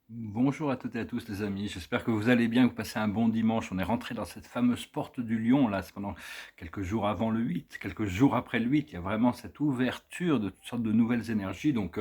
Bonjour à toutes et à tous les amis, j'espère que vous allez bien, que vous passez un bon dimanche. On est rentré dans cette fameuse porte du lion, là, c'est pendant quelques jours avant le 8, quelques jours après le 8, il y a vraiment cette ouverture de toutes sortes de nouvelles énergies, donc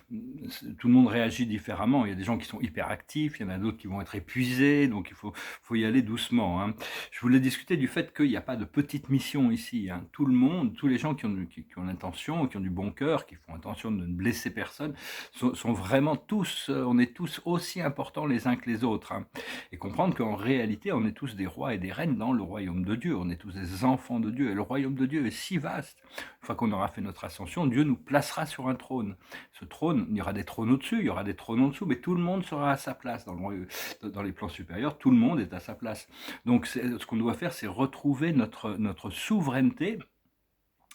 tout le monde réagit différemment. Il y a des gens qui sont hyper actifs, il y en a d'autres qui vont être épuisés, donc faut y aller doucement, hein. Je voulais discuter du fait qu'il n'y a pas de petite mission ici, hein. Tout le monde, tous les gens qui ont l'intention, qui ont du bon cœur, qui font attention de ne blesser personne, sont vraiment tous, on est tous aussi importants les uns que les autres, hein. Et comprendre qu'en réalité, on est tous des rois et des reines dans le royaume de Dieu. On est tous des enfants de Dieu. Et le royaume de Dieu est si vaste. Une fois qu'on aura fait notre ascension, Dieu nous placera sur un trône. Ce trône, il y aura des trônes au-dessus, il y aura des trônes en dessous, mais tout le monde sera à sa place dans les plans supérieurs. Tout le monde est à sa place. Donc, ce qu'on doit faire, c'est retrouver notre souveraineté.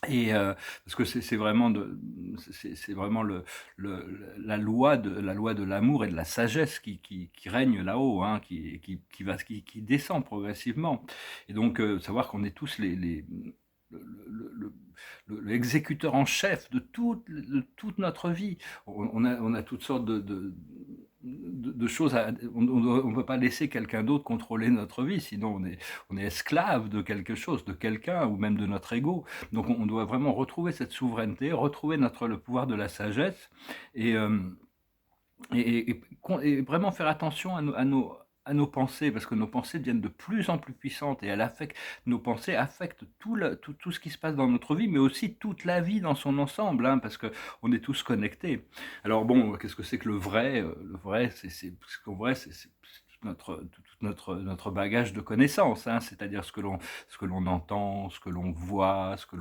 Et parce que c'est vraiment c'est vraiment la loi de l'amour et de la sagesse qui règne là-haut, hein, qui descend progressivement. Et donc savoir qu'on est tous le, l'exécuteur en chef de toute notre vie. On a toutes sortes de choses. On ne peut pas laisser quelqu'un d'autre contrôler notre vie, sinon on est esclave de quelque chose, de quelqu'un ou même de notre ego. Donc on doit vraiment retrouver cette souveraineté, retrouver le pouvoir de la sagesse et, euh, et vraiment faire attention à nos pensées, parce que nos pensées deviennent de plus en plus puissantes et nos pensées affectent tout ce qui se passe dans notre vie, mais aussi toute la vie dans son ensemble, hein, parce qu'on est tous connectés. Alors bon, qu'est-ce que c'est que le vrai? Le vrai, parce qu'en vrai, c'est notre bagage de connaissances, hein, c'est-à-dire ce que l'on entend, ce que l'on voit, ce que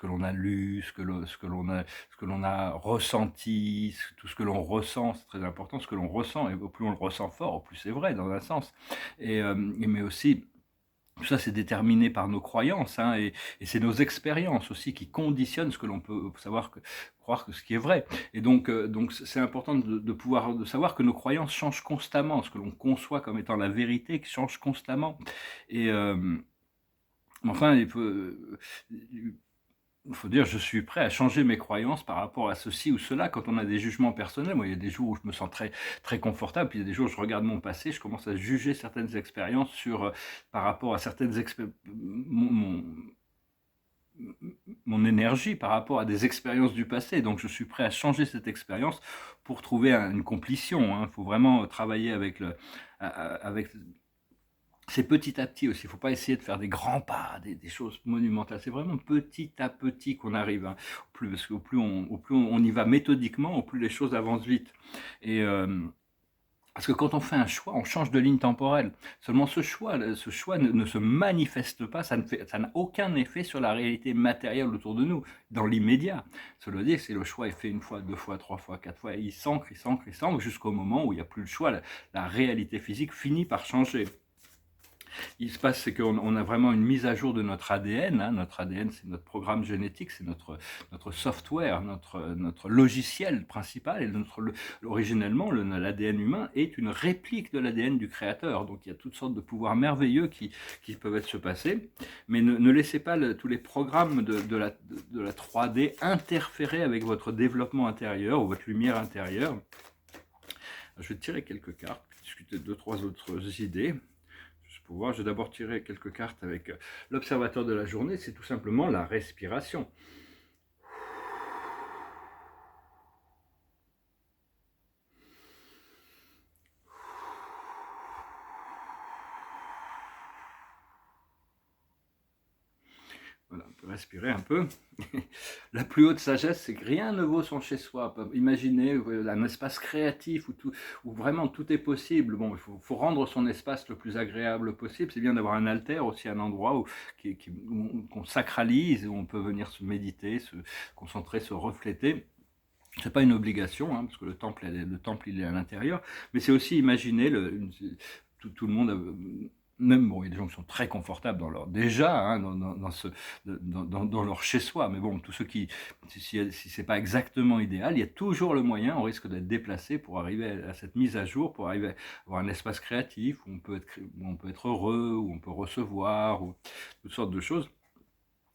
l'on a lu, ce que l'on a ressenti, tout ce que l'on ressent, c'est très important, ce que l'on ressent, et au plus on le ressent fort, au plus c'est vrai dans un sens. Mais aussi, tout ça c'est déterminé par nos croyances, hein, et c'est nos expériences aussi qui conditionnent ce que l'on peut croire que ce qui est vrai. Et donc c'est important de savoir que nos croyances changent constamment, ce que l'on conçoit comme étant la vérité qui change constamment. Et enfin, il faut dire, je suis prêt à changer mes croyances par rapport à ceci ou cela quand on a des jugements personnels. Moi, il y a des jours où je me sens très, très confortable, puis il y a des jours où je regarde mon passé, je commence à juger certaines expériences par rapport à mon énergie par rapport à des expériences du passé. Donc, je suis prêt à changer cette expérience pour trouver une completion, hein. Il faut vraiment travailler avec c'est petit à petit aussi. Il ne faut pas essayer de faire des grands pas, des choses monumentales. C'est vraiment petit à petit qu'on arrive, hein. Parce qu'au plus on y va méthodiquement, au plus les choses avancent vite. Et parce que quand on fait un choix, on change de ligne temporelle. Seulement ce choix ne se manifeste pas, ça n'a aucun effet sur la réalité matérielle autour de nous, dans l'immédiat. Cela dit, si le choix est fait une fois, deux fois, trois fois, quatre fois, il s'ancre, il s'ancre, il s'ancre, jusqu'au moment où il n'y a plus le choix. La réalité physique finit par changer. Il se passe, c'est qu'on a vraiment une mise à jour de notre ADN, hein. Notre ADN, c'est notre programme génétique, c'est notre software, notre logiciel principal. Et originellement, l'ADN humain est une réplique de l'ADN du créateur. Donc il y a toutes sortes de pouvoirs merveilleux qui peuvent se passer. Mais ne laissez pas tous les programmes de la 3D interférer avec votre développement intérieur ou votre lumière intérieure. Je vais tirer quelques cartes, discuter de deux, trois autres idées. Je vais d'abord tirer quelques cartes avec l'observateur de la journée, c'est tout simplement la respiration. Voilà, on peut respirer un peu. La plus haute sagesse, c'est que rien ne vaut son chez-soi. Imaginez un espace créatif où vraiment tout est possible. Bon, faut rendre son espace le plus agréable possible. C'est bien d'avoir un alter, aussi un endroit qu'on sacralise, où on peut venir se méditer, se concentrer, se refléter. C'est pas une obligation, hein, parce que le temple il est à l'intérieur, mais c'est aussi imaginer tout le monde. Même bon, il y a des gens qui sont très confortables déjà, hein, dans leur chez-soi, mais bon, tous ceux si c'est pas exactement idéal, il y a toujours le moyen, on risque d'être déplacé pour arriver à cette mise à jour, pour arriver à avoir un espace créatif où on peut être heureux, où on peut recevoir, ou toutes sortes de choses.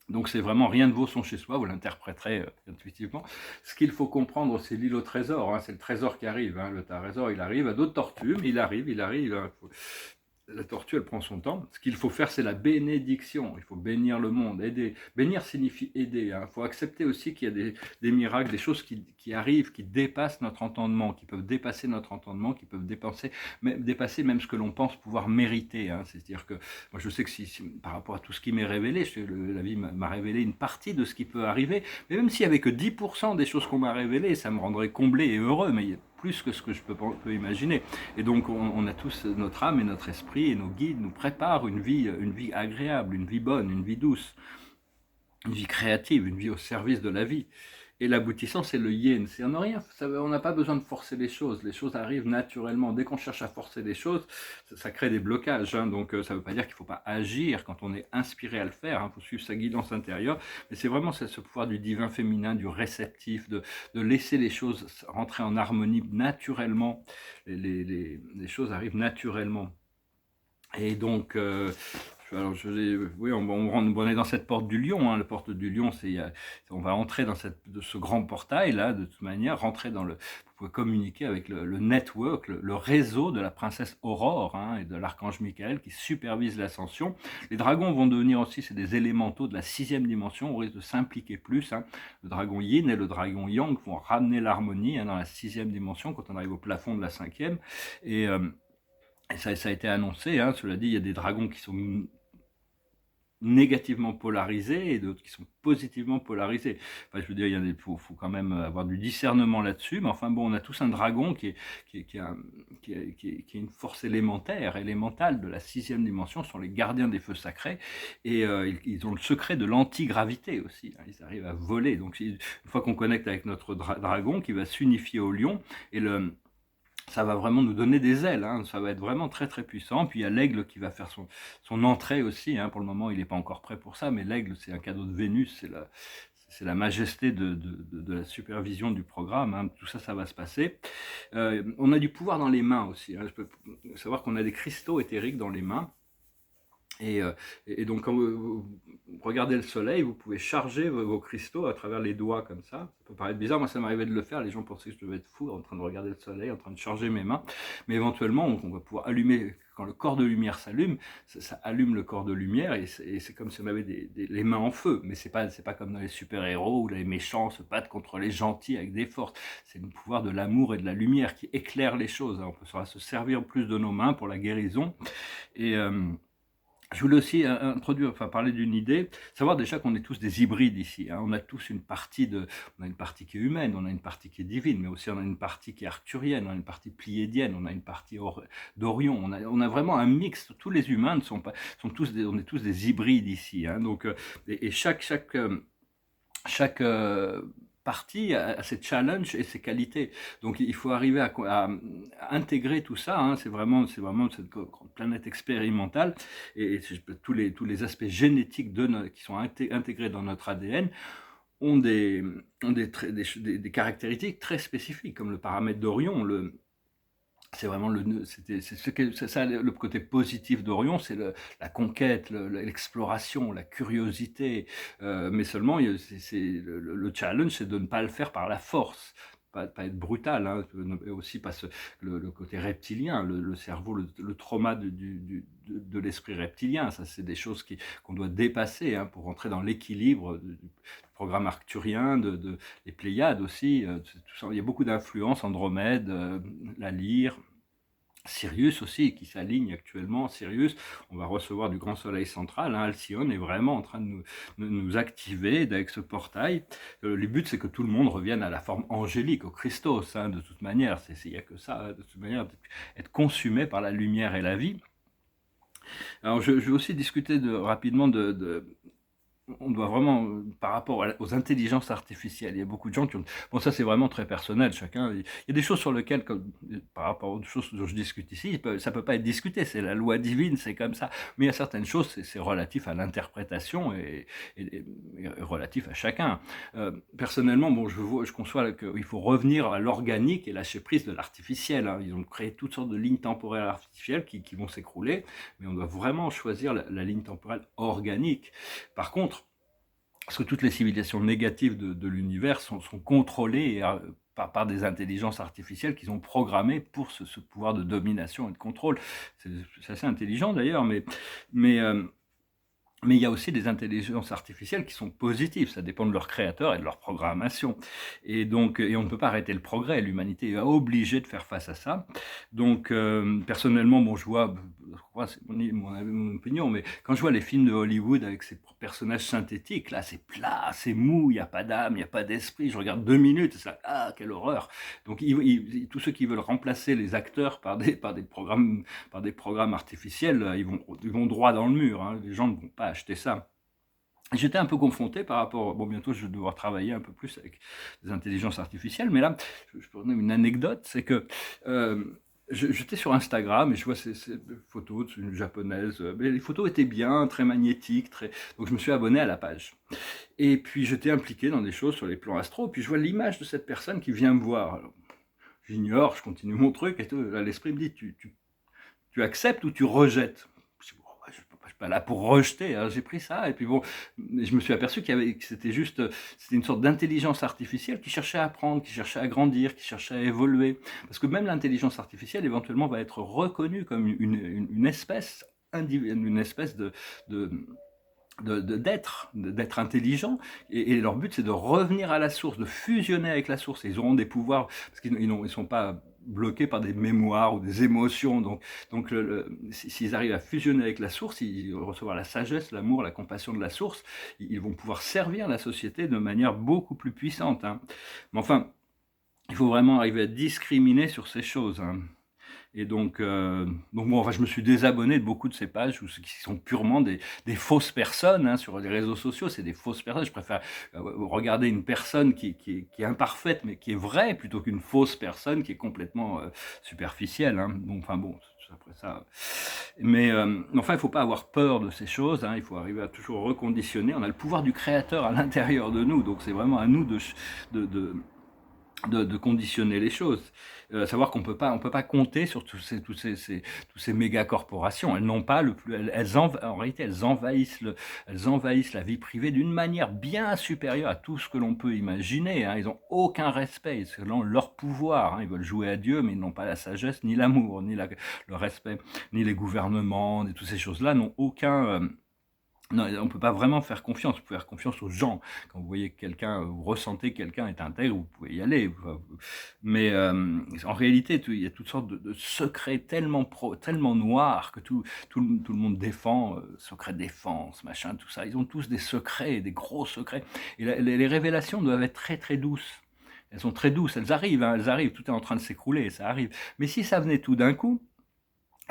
Donc c'est vraiment rien ne vaut son chez soi, vous l'interpréterez intuitivement. Ce qu'il faut comprendre, c'est l'île au trésor, hein, c'est le trésor qui arrive, hein, le trésor il arrive à d'autres tortues, mais il arrive, hein, la tortue, elle prend son temps. Ce qu'il faut faire, c'est la bénédiction. Il faut bénir le monde, aider. Bénir signifie aider. Il faut accepter aussi qu'il y a des miracles, des choses qui arrivent, qui dépassent notre entendement, qui peuvent dépasser notre entendement, qui peuvent dépasser même ce que l'on pense pouvoir mériter. C'est-à-dire que moi, je sais que par rapport à tout ce qui m'est révélé, la vie m'a révélé une partie de ce qui peut arriver, mais même s'il n'y avait que 10% des choses qu'on m'a révélées, ça me rendrait comblé et heureux, mais il y a plus que ce que je peux imaginer. Et donc on a tous notre âme et notre esprit et nos guides nous préparent une vie agréable, une vie bonne, une vie douce, une vie créative, une vie au service de la vie. Et l'aboutissant, c'est le yin. On n'a pas besoin de forcer les choses arrivent naturellement. Dès qu'on cherche à forcer les choses, ça crée des blocages. Donc ça ne veut pas dire qu'il ne faut pas agir quand on est inspiré à le faire. Il faut suivre sa guidance intérieure. Mais c'est vraiment ce pouvoir du divin féminin, du réceptif, de laisser les choses rentrer en harmonie naturellement. Les choses arrivent naturellement. Et donc, alors oui, on est dans cette porte du lion. La porte du lion, on va entrer dans ce grand portail là, de toute manière, rentrer vous pouvez communiquer avec le network, le réseau de la princesse Aurore et de l'archange Michael qui supervise l'ascension. Les dragons vont devenir aussi, c'est des élémentaux de la 6e dimension. On risque de s'impliquer plus. Le dragon Yin et le dragon Yang vont ramener l'harmonie dans la 6e dimension quand on arrive au plafond de la 5e. Et ça a été annoncé, cela dit, il y a des dragons qui sont négativement polarisés et d'autres qui sont positivement polarisés. Enfin, je veux dire, faut quand même avoir du discernement là-dessus, mais enfin bon, on a tous un dragon qui est une force élémentale de la 6e dimension, ce sont les gardiens des feux sacrés, et ils ont le secret de l'antigravité aussi, ils arrivent à voler. Donc une fois qu'on connecte avec notre dragon qui va s'unifier au lion, et ça va vraiment nous donner des ailes, ça va être vraiment très très puissant. Puis il y a l'aigle qui va faire son entrée aussi, pour le moment il n'est pas encore prêt pour ça, mais l'aigle c'est un cadeau de Vénus, c'est la majesté de la supervision du programme, tout ça, ça va se passer. On a du pouvoir dans les mains aussi, je peux savoir qu'on a des cristaux éthériques dans les mains. Et donc, quand vous regardez le soleil, vous pouvez charger vos cristaux à travers les doigts comme ça. Ça peut paraître bizarre, moi ça m'arrivait de le faire, les gens pensaient que je devais être fou en train de regarder le soleil, en train de charger mes mains. Mais éventuellement, on va pouvoir allumer, quand le corps de lumière s'allume, ça allume le corps de lumière et c'est comme si on avait les mains en feu. Mais c'est pas comme dans les super-héros où les méchants se battent contre les gentils avec des forces. C'est le pouvoir de l'amour et de la lumière qui éclaire les choses. On peut se servir plus de nos mains pour la guérison. Et je voulais aussi parler d'une idée, savoir déjà qu'on est tous des hybrides ici. On a tous on a une partie qui est humaine, on a une partie qui est divine, mais aussi on a une partie qui est arcturienne, on a une partie pléiadienne, on a une partie d'Orion. On a vraiment un mix. Tous les humains on est tous des hybrides ici. Donc, et chaque partie a ses challenges et ses qualités. Donc il faut arriver à intégrer tout ça. C'est vraiment cette planète expérimentale et tous les aspects génétiques qui sont intégrés dans notre ADN ont des caractéristiques très spécifiques, comme le paramètre d'Orion. C'est vraiment le côté positif d'Orion, c'est la conquête, l'exploration, la curiosité. Mais seulement, le challenge, c'est de ne pas le faire par la force, pas être brutal, et aussi pas le côté reptilien, le cerveau, le trauma de l'esprit reptilien. Ça, c'est des choses qu'on doit dépasser pour rentrer dans l'équilibre du programme arcturien, les Pléiades aussi. Tout ça. Il y a beaucoup d'influences, Andromède, la Lyre, Sirius aussi, qui s'aligne actuellement. Sirius, on va recevoir du grand soleil central, Alcyone est vraiment en train de nous activer avec ce portail. Le but, c'est que tout le monde revienne à la forme angélique, au Christos, de toute manière. Il n'y a que ça, de toute manière, être consumé par la lumière et la vie. Alors, je vais aussi discuter rapidement on doit vraiment, par rapport aux intelligences artificielles, il y a beaucoup de gens qui ont... Bon, ça c'est vraiment très personnel, chacun... Il y a des choses sur lesquelles, par rapport aux choses dont je discute ici, ça peut pas être discuté, c'est la loi divine, c'est comme ça. Mais il y a certaines choses, c'est relatif à l'interprétation et relatif à chacun. Personnellement, bon, je conçois qu'il faut revenir à l'organique et lâcher prise de l'artificiel. Ils ont créé toutes sortes de lignes temporelles artificielles qui vont s'écrouler, mais on doit vraiment choisir la ligne temporelle organique. Par contre, parce que toutes les civilisations négatives de l'univers sont contrôlées par des intelligences artificielles qu'ils ont programmées pour ce pouvoir de domination et de contrôle. C'est assez intelligent d'ailleurs, mais, euh, mais il y a aussi des intelligences artificielles qui sont positives, ça dépend de leur créateur et de leur programmation. Et donc, et on ne peut pas arrêter le progrès, l'humanité est obligée de faire face à ça. Donc, personnellement, bon, je vois, c'est mon opinion, mais quand je vois les films de Hollywood avec ces personnages synthétiques, là, c'est plat, c'est mou, il n'y a pas d'âme, il n'y a pas d'esprit, je regarde 2 minutes, et c'est là, ah, quelle horreur. Donc, tous ceux qui veulent remplacer les acteurs par des programmes artificiels, ils vont droit dans le mur, hein. Les gens ne vont pas acheter ça. J'étais un peu confronté par rapport, bon, bientôt je vais devoir travailler un peu plus avec des intelligences artificielles, mais là, je peux donner une anecdote, c'est que j'étais sur Instagram et je vois ces photos d'une japonaise, mais les photos étaient bien, très magnétiques, donc je me suis abonné à la page. Et puis j'étais impliqué dans des choses sur les plans astro, puis je vois l'image de cette personne qui vient me voir. Alors, j'ignore, je continue mon truc, et tout, là, l'esprit me dit, tu acceptes ou tu rejettes? Je dis, bon, je ne suis pas là pour rejeter, hein. J'ai pris ça, et puis bon, je me suis aperçu que c'était une sorte d'intelligence artificielle qui cherchait à apprendre, qui cherchait à grandir, qui cherchait à évoluer. Parce que même l'intelligence artificielle, éventuellement, va être reconnue comme une espèce, une espèce de d'être intelligent, et leur but c'est de revenir à la source, de fusionner avec la source, et ils auront des pouvoirs, parce qu'ils sont pas bloqués par des mémoires ou des émotions, donc s'ils arrivent à fusionner avec la source, ils vont recevoir la sagesse, l'amour, la compassion de la source, ils vont pouvoir servir la société de manière beaucoup plus puissante, hein. Mais enfin, il faut vraiment arriver à discriminer sur ces choses, hein. Et donc bon, enfin, je me suis désabonné de beaucoup de ces pages qui sont purement des fausses personnes, hein, sur les réseaux sociaux. C'est des fausses personnes. Je préfère regarder une personne qui est imparfaite, mais qui est vraie, plutôt qu'une fausse personne qui est complètement superficielle, hein. Donc, enfin bon, après ça. Mais enfin, il ne faut pas avoir peur de ces choses, hein. Il faut arriver à toujours reconditionner. On a le pouvoir du créateur à l'intérieur de nous, donc c'est vraiment à nous de, de de conditionner les choses. Savoir qu'on on peut pas compter sur tous ces méga corporations. Elles n'ont pas le plus, en réalité, elles envahissent la vie privée d'une manière bien supérieure à tout ce que l'on peut imaginer, hein. Ils n'ont aucun respect, selon leur pouvoir, hein. Ils veulent jouer à Dieu, mais ils n'ont pas la sagesse, ni l'amour, le respect, ni les gouvernements, ni toutes ces choses-là n'ont aucun, non, on ne peut pas vraiment faire confiance. Vous pouvez faire confiance aux gens. Quand vous voyez que quelqu'un, vous ressentez que quelqu'un est intègre, vous pouvez y aller. Mais en réalité, il y a toutes sortes de secrets tellement noirs que tout le monde défend, secret défense, machin, tout ça. Ils ont tous des secrets, des gros secrets. Et les révélations doivent être très très douces. Elles sont très douces, elles arrivent, hein, elles arrivent. Tout est en train de s'écrouler, ça arrive. Mais si ça venait tout d'un coup,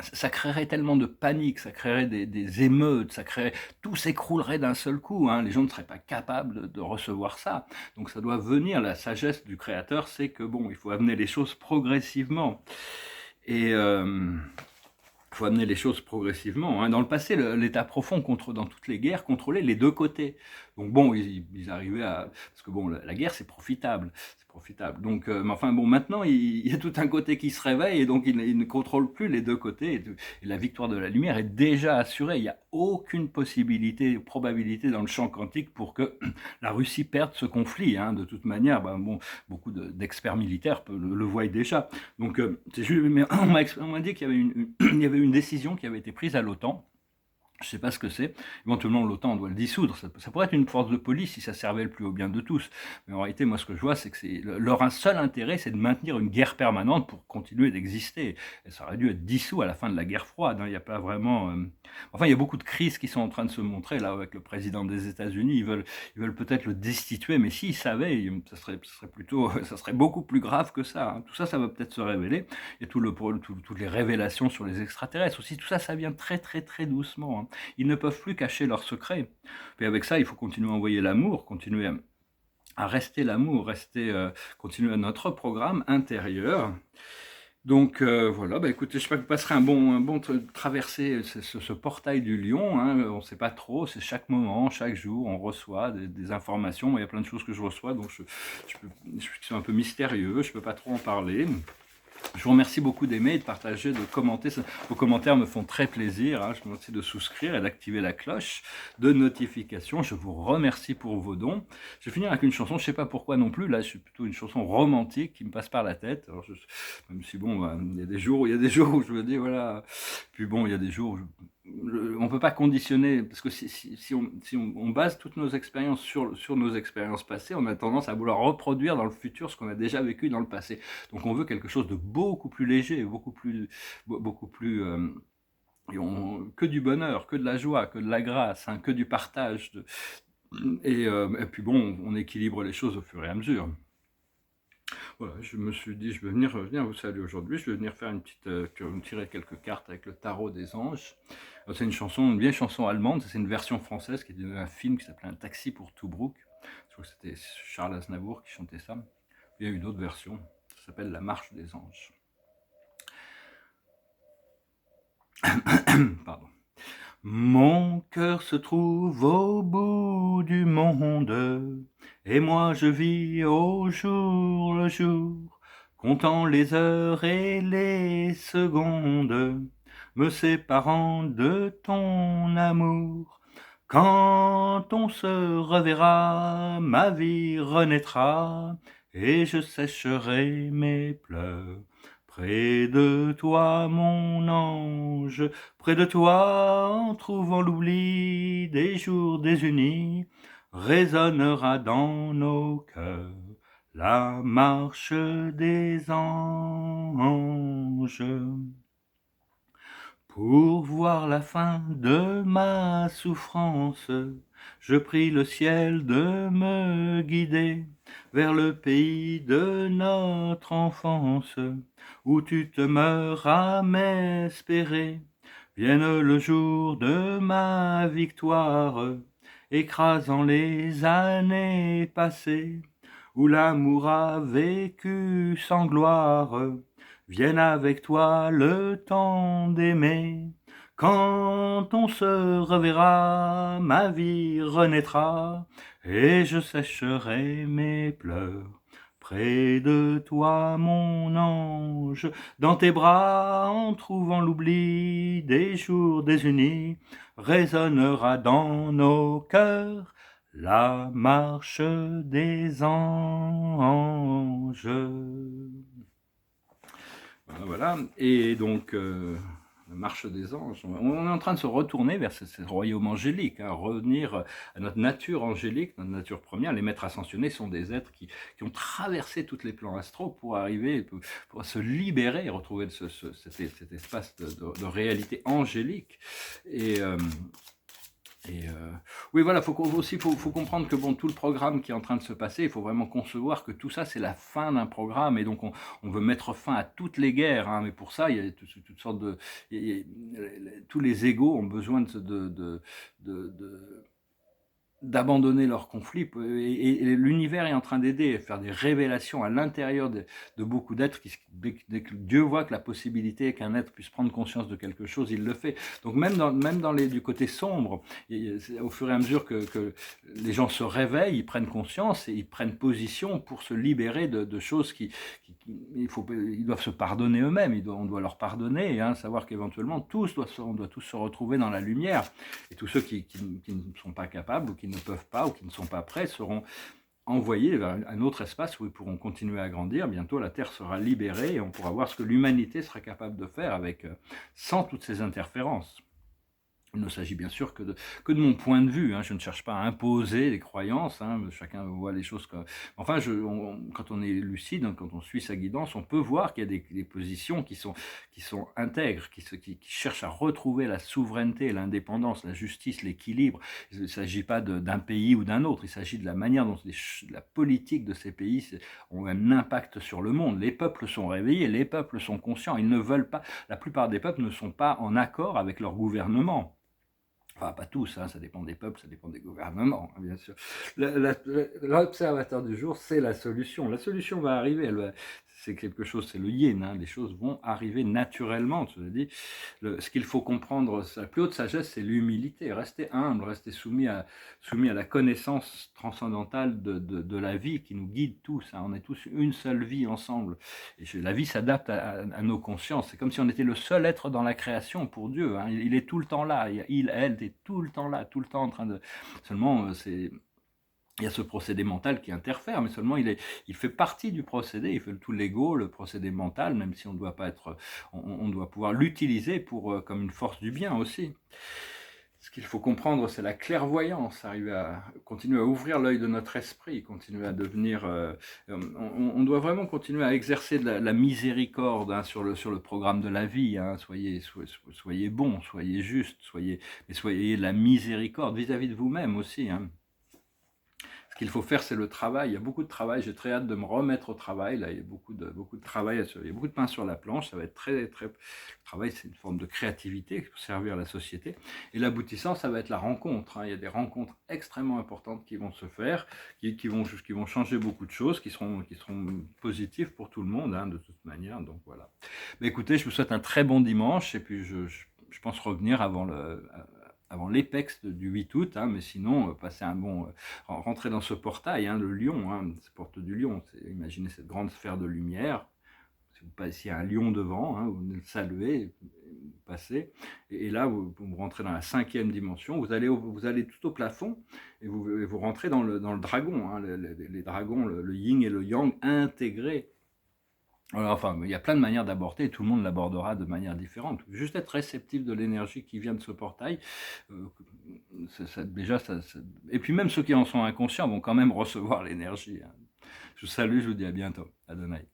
ça créerait tellement de panique, ça créerait des émeutes, tout s'écroulerait d'un seul coup, hein. Les gens ne seraient pas capables de recevoir ça. Donc ça doit venir, la sagesse du créateur, c'est que bon, il faut amener les choses progressivement. Et il faut amener les choses progressivement, hein. Dans le passé, l'État profond, dans toutes les guerres, contrôlait les deux côtés. Donc bon, ils arrivaient à... Parce que bon, la guerre, c'est profitable. C'est profitable. Donc, mais enfin bon, maintenant, il y a tout un côté qui se réveille, et donc il ne contrôle plus les deux côtés. Et la victoire de la lumière est déjà assurée. Il n'y a aucune possibilité, probabilité dans le champ quantique pour que la Russie perde ce conflit, hein. De toute manière, ben bon, beaucoup d'experts militaires le voient déjà. Donc, c'est juste, mais on m'a dit qu'il y avait il y avait une décision qui avait été prise à l'OTAN. Je ne sais pas ce que c'est. Éventuellement, l'OTAN doit le dissoudre. Ça pourrait être une force de police si ça servait le plus au bien de tous. Mais en réalité, moi, ce que je vois, c'est que leur seul intérêt, c'est de maintenir une guerre permanente pour continuer d'exister. Et ça aurait dû être dissous à la fin de la guerre froide, hein. Il n'y a pas vraiment... Enfin, il y a beaucoup de crises qui sont en train de se montrer, là, avec le président des États-Unis. Ils veulent peut-être le destituer, mais s'ils savaient, ça serait beaucoup plus grave que ça, hein. Tout ça, ça va peut-être se révéler. Et toutes les révélations sur les extraterrestres aussi, tout ça, ça vient très, très, très doucement, hein. Ils ne peuvent plus cacher leurs secrets. Et avec ça, il faut continuer à envoyer l'amour, continuer à rester l'amour, continuer à notre programme intérieur. Donc voilà, bah écoutez, j'espère que vous passerez un bon traverser ce portail du lion, hein. On ne sait pas trop, c'est chaque moment, chaque jour, on reçoit des informations. Moi, il y a plein de choses que je reçois, donc qui sont un peu mystérieux, je ne peux pas trop en parler. Je vous remercie beaucoup d'aimer, de partager, de commenter. Vos commentaires me font très plaisir. Je vous remercie de souscrire et d'activer la cloche de notification. Je vous remercie pour vos dons. Je vais finir avec une chanson, je ne sais pas pourquoi non plus. Là, c'est plutôt une chanson romantique qui me passe par la tête. Alors, même si bon, il y a des jours où je me dis voilà. Puis bon, il y a des jours où on ne peut pas conditionner, parce que si on base toutes nos expériences sur nos expériences passées, on a tendance à vouloir reproduire dans le futur ce qu'on a déjà vécu dans le passé. Donc on veut quelque chose de beaucoup plus léger, beaucoup plus que du bonheur, que de la joie, que de la grâce, que du partage. Et puis bon, on équilibre les choses au fur et à mesure. Voilà, je me suis dit, je vais venir vous saluer aujourd'hui. Je vais venir faire tirer quelques cartes avec le tarot des anges. C'est une vieille chanson allemande. C'est une version française qui est d'un film qui s'appelait Un taxi pour Tobruk. Je crois que c'était Charles Aznavour qui chantait ça. Il y a une autre version. Ça s'appelle La marche des anges. Pardon. Mon cœur se trouve au bout du monde, et moi je vis au jour le jour, comptant les heures et les secondes, me séparant de ton amour. Quand on se reverra, ma vie renaîtra, et je sécherai mes pleurs. Près de toi, mon ange, près de toi, en trouvant l'oubli des jours désunis, résonnera dans nos cœurs la marche des anges. Pour voir la fin de ma souffrance, je prie le ciel de me guider vers le pays de notre enfance, où tu te meurs à m'espérer. Vienne le jour de ma victoire, écrasant les années passées, où l'amour a vécu sans gloire. Vienne avec toi le temps d'aimer. Quand on se reverra, ma vie renaîtra, et je sécherai mes pleurs. Près de toi, mon ange, dans tes bras, en trouvant l'oubli des jours désunis, résonnera dans nos cœurs la marche des anges. Voilà, et donc la marche des anges, on est en train de se retourner vers ce royaume angélique, revenir à notre nature angélique, notre nature première. Les maîtres ascensionnés sont des êtres qui ont traversé tous les plans astraux pour arriver, pour se libérer et retrouver cet espace de réalité angélique. Oui, voilà, faut comprendre que bon, tout le programme qui est en train de se passer, il faut vraiment concevoir que tout ça, c'est la fin d'un programme, et donc on veut mettre fin à toutes les guerres, mais pour ça, il y a toutes sortes de... tous les égos ont besoin d'abandonner leurs conflits, et l'univers est en train d'aider à faire des révélations à l'intérieur de beaucoup d'êtres. Dès que Dieu voit que la possibilité est qu'un être puisse prendre conscience de quelque chose, il le fait. Donc même du côté sombre, au fur et à mesure que les gens se réveillent, ils prennent conscience et ils prennent position pour se libérer de choses ils doivent se pardonner eux-mêmes, on doit leur pardonner, savoir qu'éventuellement on doit tous se retrouver dans la lumière, et tous ceux qui ne sont pas capables, ou qui ne peuvent pas, ou qui ne sont pas prêts, seront envoyés vers un autre espace où ils pourront continuer à grandir. Bientôt la Terre sera libérée, et on pourra voir ce que l'humanité sera capable de faire sans toutes ces interférences. Il ne s'agit bien sûr que de mon point de vue. Je ne cherche pas à imposer les croyances. Chacun voit les choses comme... Enfin, quand on est lucide, quand on suit sa guidance, on peut voir qu'il y a des positions qui sont intègres, qui cherchent à retrouver la souveraineté, l'indépendance, la justice, l'équilibre. Il ne s'agit pas d'un pays ou d'un autre. Il s'agit de la manière dont la politique de ces pays ont un impact sur le monde. Les peuples sont réveillés, les peuples sont conscients. Ils ne veulent pas... La plupart des peuples ne sont pas en accord avec leur gouvernement. Enfin, pas tous, ça dépend des peuples, ça dépend des gouvernements, bien sûr. L'observateur du jour, c'est la solution. La solution va arriver, c'est quelque chose, c'est le yin, hein, les choses vont arriver naturellement. Je dis, ce qu'il faut comprendre, la plus haute sagesse, c'est l'humilité. Rester humble, rester soumis à la connaissance transcendantale de la vie qui nous guide tous, hein. On est tous une seule vie ensemble. Et la vie s'adapte à nos consciences. C'est comme si on était le seul être dans la création pour Dieu, hein. Il est tout le temps là. Elle est tout le temps là, tout le temps en train de... Seulement, il y a ce procédé mental qui interfère, mais seulement il fait partie du procédé, il fait tout l'ego, le procédé mental, même si on doit pas être, on doit pouvoir l'utiliser pour comme une force du bien aussi. Ce qu'il faut comprendre, c'est la clairvoyance, arriver à continuer à ouvrir l'œil de notre esprit, continuer à devenir... on doit vraiment continuer à exercer de la miséricorde, hein, sur le programme de la vie, hein. Soyez bon, soyez juste, mais soyez de la miséricorde vis-à-vis de vous-même aussi, hein. Ce qu'il faut faire, c'est le travail. Il y a beaucoup de travail. J'ai très hâte de me remettre au travail. Là, il y a beaucoup de travail. Il y a beaucoup de pain sur la planche. Ça va être très... Le travail, c'est une forme de créativité pour servir la société. Et l'aboutissant, ça va être la rencontre, hein. Il y a des rencontres extrêmement importantes qui vont se faire, qui vont changer beaucoup de choses, qui seront positives pour tout le monde, hein, de toute manière. Donc voilà. Mais écoutez, je vous souhaite un très bon dimanche. Et puis, je pense revenir avant l'épex du 8 août, hein, mais sinon, passer un bon... rentrer dans ce portail, hein, le lion, hein, cette porte du lion, imaginez cette grande sphère de lumière, si vous passez un lion devant, hein, vous le saluez, vous passez, et là, vous rentrez dans la 5e dimension, vous allez tout au plafond, et vous rentrez dans le dragon, hein, les dragons, le yin et le yang intégrés. Alors, enfin, il y a plein de manières d'aborder, et tout le monde l'abordera de manière différente. Juste être réceptif de l'énergie qui vient de ce portail, déjà, et puis même ceux qui en sont inconscients vont quand même recevoir l'énergie, hein. Je vous salue, je vous dis à bientôt. Adonai.